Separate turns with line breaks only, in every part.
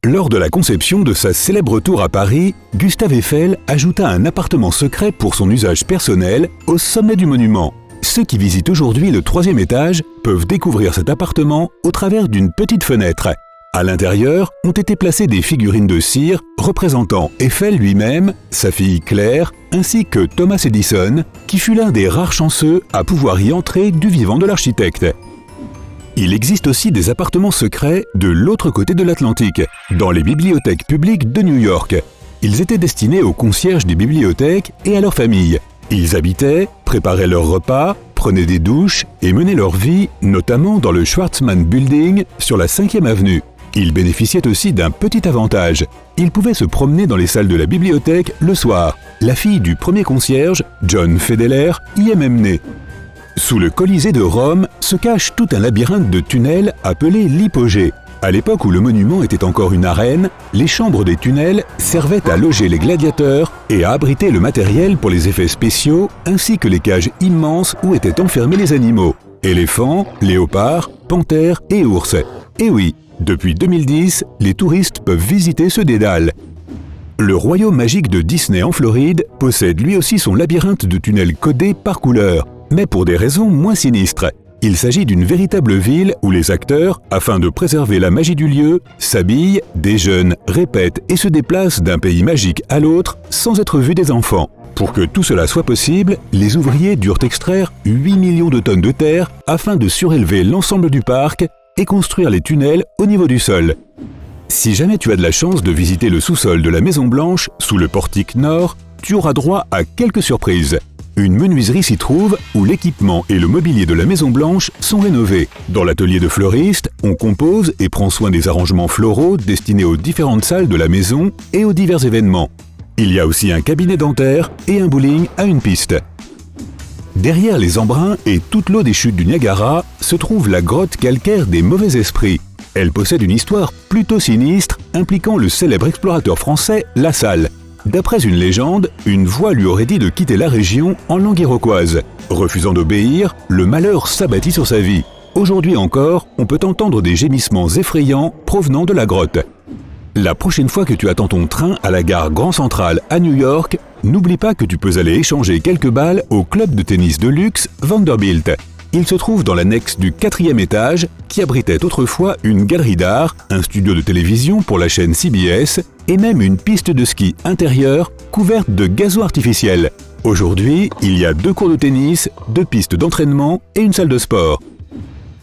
Lors de la conception de sa célèbre tour à Paris, Gustave Eiffel ajouta un appartement secret pour son usage personnel au sommet du monument. Ceux qui visitent aujourd'hui le 3e étage peuvent découvrir cet appartement au travers d'une petite fenêtre. À l'intérieur ont été placées des figurines de cire représentant Eiffel lui-même, sa fille Claire, ainsi que Thomas Edison, qui fut l'un des rares chanceux à pouvoir y entrer du vivant de l'architecte. Il existe aussi des appartements secrets de l'autre côté de l'Atlantique, dans les bibliothèques publiques de New York. Ils étaient destinés aux concierges des bibliothèques et à leurs familles. Ils habitaient, préparaient leurs repas, prenaient des douches et menaient leur vie, notamment dans le Schwarzman Building sur la 5e avenue. Ils bénéficiaient aussi d'un petit avantage. Ils pouvaient se promener dans les salles de la bibliothèque le soir. La fille du premier concierge, John Federer, y est même née. Sous le Colisée de Rome se cache tout un labyrinthe de tunnels appelé l'hypogée. À l'époque où le monument était encore une arène, les chambres des tunnels servaient à loger les gladiateurs et à abriter le matériel pour les effets spéciaux, ainsi que les cages immenses où étaient enfermés les animaux. Éléphants, léopards, panthères et ours. Et oui, depuis 2010, les touristes peuvent visiter ce dédale. Le royaume magique de Disney en Floride possède lui aussi son labyrinthe de tunnels codés par couleur, mais pour des raisons moins sinistres. Il s'agit d'une véritable ville où les acteurs, afin de préserver la magie du lieu, s'habillent, déjeunent, répètent et se déplacent d'un pays magique à l'autre sans être vus des enfants. Pour que tout cela soit possible, les ouvriers durent extraire 8 millions de tonnes de terre afin de surélever l'ensemble du parc et construire les tunnels au niveau du sol. Si jamais tu as de la chance de visiter le sous-sol de la Maison Blanche, sous le portique nord, tu auras droit à quelques surprises. Une menuiserie s'y trouve où l'équipement et le mobilier de la Maison Blanche sont rénovés. Dans l'atelier de fleuriste, on compose et prend soin des arrangements floraux destinés aux différentes salles de la maison et aux divers événements. Il y a aussi un cabinet dentaire et un bowling à une piste. Derrière les embruns et toute l'eau des chutes du Niagara se trouve la grotte calcaire des mauvais esprits. Elle possède une histoire plutôt sinistre impliquant le célèbre explorateur français La Salle. D'après une légende, une voix lui aurait dit de quitter la région en langue iroquoise. Refusant d'obéir, le malheur s'abattit sur sa vie. Aujourd'hui encore, on peut entendre des gémissements effrayants provenant de la grotte. La prochaine fois que tu attends ton train à la gare Grand Central à New York, n'oublie pas que tu peux aller échanger quelques balles au club de tennis de luxe Vanderbilt. Il se trouve dans l'annexe du 4e étage qui abritait autrefois une galerie d'art, un studio de télévision pour la chaîne CBS et même une piste de ski intérieure couverte de gazon artificiel. Aujourd'hui, il y a 2 cours de tennis, 2 pistes d'entraînement et une salle de sport.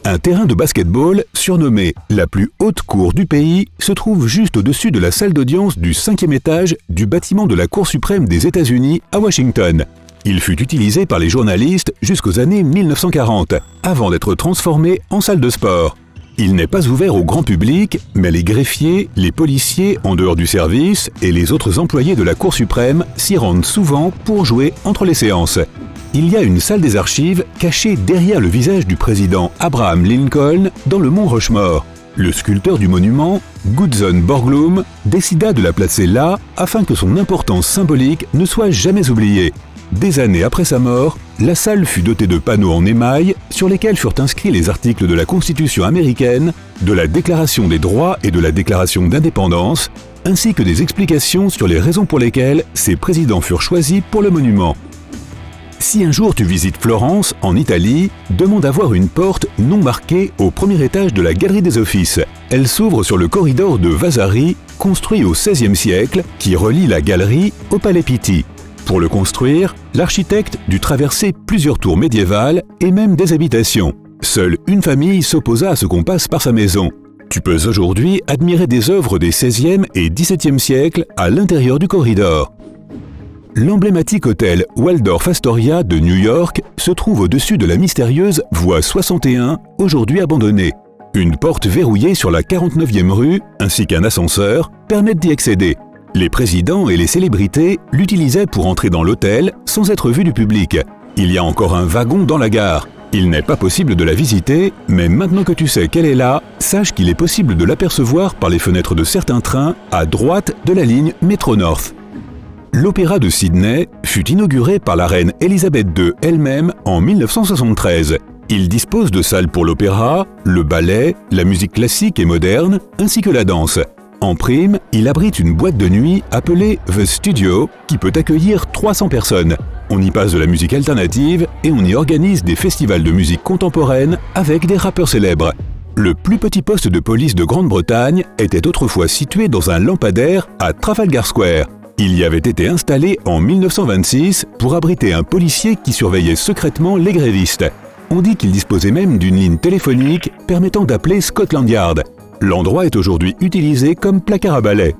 Un terrain de basketball, surnommé la plus haute cour du pays, se trouve juste au-dessus de la salle d'audience du 5e étage du bâtiment de la Cour suprême des États-Unis à Washington. Il fut utilisé par les journalistes jusqu'aux années 1940, avant d'être transformé en salle de sport. Il n'est pas ouvert au grand public, mais les greffiers, les policiers en dehors du service et les autres employés de la Cour suprême s'y rendent souvent pour jouer entre les séances. Il y a une salle des archives cachée derrière le visage du président Abraham Lincoln dans le mont Rushmore. Le sculpteur du monument, Gutzon Borglum, décida de la placer là afin que son importance symbolique ne soit jamais oubliée. Des années après sa mort, la salle fut dotée de panneaux en émail sur lesquels furent inscrits les articles de la Constitution américaine, de la Déclaration des droits et de la Déclaration d'indépendance, ainsi que des explications sur les raisons pour lesquelles ces présidents furent choisis pour le monument. Si un jour tu visites Florence, en Italie, demande à voir une porte non marquée au premier étage de la Galerie des Offices. Elle s'ouvre sur le corridor de Vasari, construit au XVIe siècle, qui relie la galerie au Palais Pitti. Pour le construire, l'architecte dut traverser plusieurs tours médiévales et même des habitations. Seule une famille s'opposa à ce qu'on passe par sa maison. Tu peux aujourd'hui admirer des œuvres des XVIe et XVIIe siècles à l'intérieur du corridor. L'emblématique hôtel Waldorf Astoria de New York se trouve au-dessus de la mystérieuse voie 61, aujourd'hui abandonnée. Une porte verrouillée sur la 49e rue, ainsi qu'un ascenseur, permettent d'y accéder. Les présidents et les célébrités l'utilisaient pour entrer dans l'hôtel sans être vus du public. Il y a encore un wagon dans la gare. Il n'est pas possible de la visiter, mais maintenant que tu sais qu'elle est là, sache qu'il est possible de l'apercevoir par les fenêtres de certains trains à droite de la ligne Metro North. L'Opéra de Sydney fut inauguré par la reine Elisabeth II elle-même en 1973. Il dispose de salles pour l'opéra, le ballet, la musique classique et moderne, ainsi que la danse. En prime, il abrite une boîte de nuit appelée The Studio qui peut accueillir 300 personnes. On y passe de la musique alternative et on y organise des festivals de musique contemporaine avec des rappeurs célèbres. Le plus petit poste de police de Grande-Bretagne était autrefois situé dans un lampadaire à Trafalgar Square. Il y avait été installé en 1926 pour abriter un policier qui surveillait secrètement les grévistes. On dit qu'il disposait même d'une ligne téléphonique permettant d'appeler Scotland Yard. L'endroit est aujourd'hui utilisé comme placard à balai.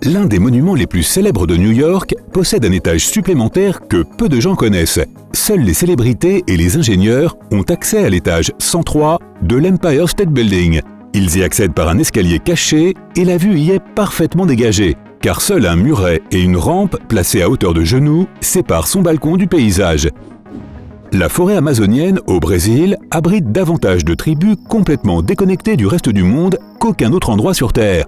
L'un des monuments les plus célèbres de New York possède un étage supplémentaire que peu de gens connaissent. Seules les célébrités et les ingénieurs ont accès à l'étage 103 de l'Empire State Building. Ils y accèdent par un escalier caché et la vue y est parfaitement dégagée, car seul un muret et une rampe placée à hauteur de genoux séparent son balcon du paysage. La forêt amazonienne au Brésil abrite davantage de tribus complètement déconnectées du reste du monde qu'aucun autre endroit sur Terre.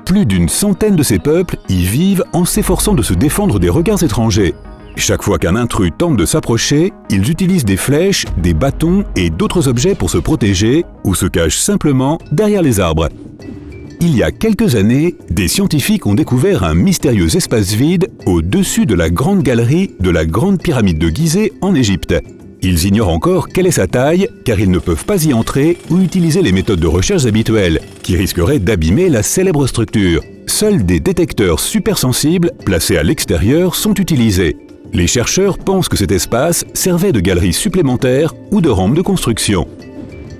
Plus d'une centaine de ces peuples y vivent en s'efforçant de se défendre des regards étrangers. Chaque fois qu'un intrus tente de s'approcher, ils utilisent des flèches, des bâtons et d'autres objets pour se protéger ou se cachent simplement derrière les arbres. Il y a quelques années, des scientifiques ont découvert un mystérieux espace vide au-dessus de la grande galerie de la Grande Pyramide de Gizeh en Égypte. Ils ignorent encore quelle est sa taille, car ils ne peuvent pas y entrer ou utiliser les méthodes de recherche habituelles, qui risqueraient d'abîmer la célèbre structure. Seuls des détecteurs supersensibles, placés à l'extérieur, sont utilisés. Les chercheurs pensent que cet espace servait de galerie supplémentaire ou de rampe de construction.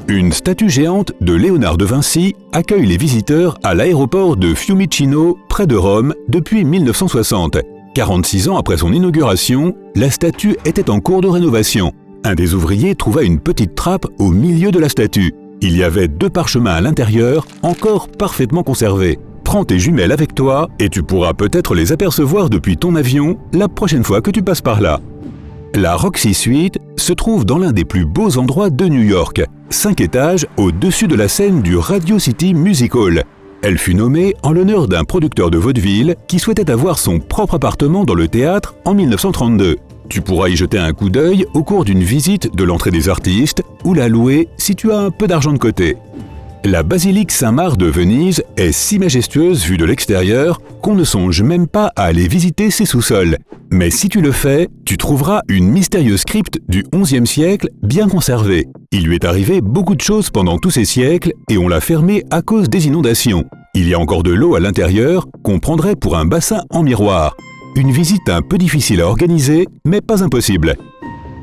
Une statue géante de Léonard de Vinci accueille les visiteurs à l'aéroport de Fiumicino, près de Rome, depuis 1960. 46 ans après son inauguration, la statue était en cours de rénovation. Un des ouvriers trouva une petite trappe au milieu de la statue. Il y avait 2 parchemins à l'intérieur, encore parfaitement conservés. Prends tes jumelles avec toi et tu pourras peut-être les apercevoir depuis ton avion la prochaine fois que tu passes par là. La Roxy Suite se trouve dans l'un des plus beaux endroits de New York, 5 étages au-dessus de la scène du Radio City Music Hall. Elle fut nommée en l'honneur d'un producteur de vaudeville qui souhaitait avoir son propre appartement dans le théâtre en 1932. Tu pourras y jeter un coup d'œil au cours d'une visite de l'entrée des artistes ou la louer si tu as un peu d'argent de côté. La basilique Saint-Marc de Venise est si majestueuse vue de l'extérieur qu'on ne songe même pas à aller visiter ses sous-sols. Mais si tu le fais, tu trouveras une mystérieuse crypte du XIe siècle bien conservée. Il lui est arrivé beaucoup de choses pendant tous ces siècles et on l'a fermée à cause des inondations. Il y a encore de l'eau à l'intérieur qu'on prendrait pour un bassin en miroir. Une visite un peu difficile à organiser, mais pas impossible.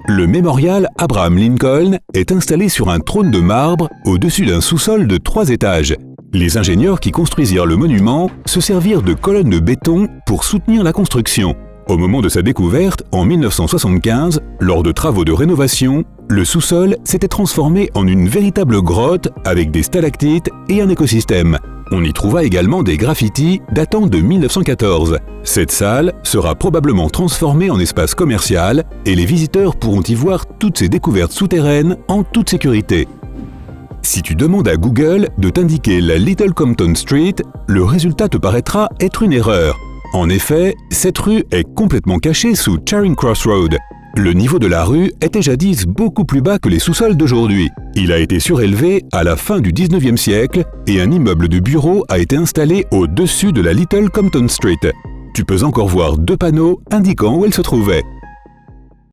Le mémorial Abraham Lincoln est installé sur un trône de marbre au-dessus d'un sous-sol de 3 étages. Les ingénieurs qui construisirent le monument se servirent de colonnes de béton pour soutenir la construction. Au moment de sa découverte, en 1975, lors de travaux de rénovation, le sous-sol s'était transformé en une véritable grotte avec des stalactites et un écosystème. On y trouva également des graffitis datant de 1914. Cette salle sera probablement transformée en espace commercial et les visiteurs pourront y voir toutes ces découvertes souterraines en toute sécurité. Si tu demandes à Google de t'indiquer la Little Compton Street, le résultat te paraîtra être une erreur. En effet, cette rue est complètement cachée sous Charing Cross Road. Le niveau de la rue était jadis beaucoup plus bas que les sous-sols d'aujourd'hui. Il a été surélevé à la fin du 19e siècle et un immeuble de bureaux a été installé au-dessus de la Little Compton Street. Tu peux encore voir 2 panneaux indiquant où elle se trouvait.